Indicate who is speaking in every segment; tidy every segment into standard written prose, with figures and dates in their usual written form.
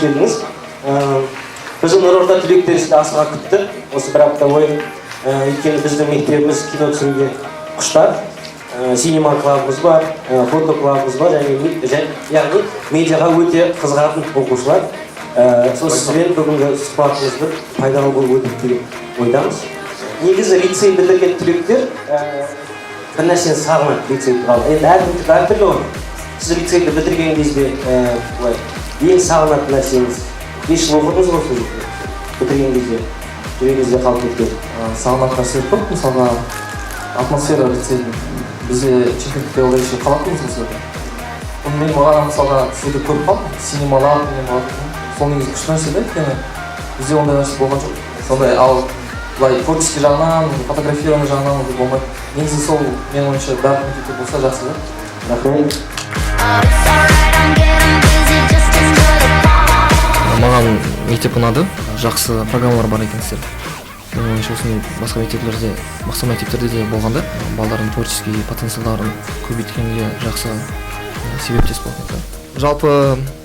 Speaker 1: келдіңіз. Біздің Нұрорда түлектері сізді асыға күтті. Осы бір апта бойы. Өйткені біздің мектебіміз кино түсіруге құштар. Синема клубымыз бар, фото клубымыз бар, яғни медиаға өте қызығатын оқушылар. Сол сізбен бүгінгі сұхбатымызды пайдалы болып өтіп деп ойдамыз. Негізі лицей бітірген түлектер бір нәрсені сағынады лицей туралы. Енді әртүрлі ғой. Сіз лицейді бітірген кезде ең сағынатын нәрсеңіз 5 жыл оқыдыңыз ғой сіз бітірген кезде жүрегіңізде қалып кеткен.
Speaker 2: Сағынатын нәрсе көп, мысалға атмосфера лицейдің бізде чемпиондықта олай еще қалатынбыз мысалға. Мен маған мысалға сізді көріп қалдым, синемалар, сол негізі күшті нәрсе да, өйткені бізде ондай нәрсе болған жоқ. Сондай ал былай творческий жағынан, фотографирование жағынан болмайды. Негізі сол мен ойынша бәрі мектепте болса жақсы да.
Speaker 1: Рахмет.
Speaker 3: Маған мектеп ұнады, жақсы программалар бар екенсіздер. Мен ойынша осындай басқа мектептерде де болғанда, балалардың творческий потенциалдарын көбейткенге жақсы себептес болатын. Жалпы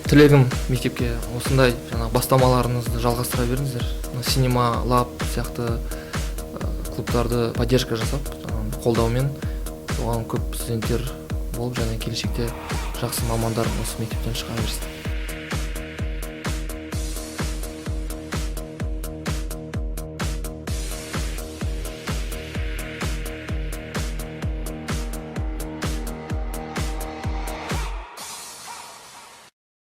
Speaker 3: тілегім мектепке осындай бастамаларыңызды жалғастыра беріңіздер. Синема лаб сияқты клубтарды поддержка жасап, қолдаумен оған көп студенттер болып, және келешекте жақсы мамандар осы мектептен шыға берсін.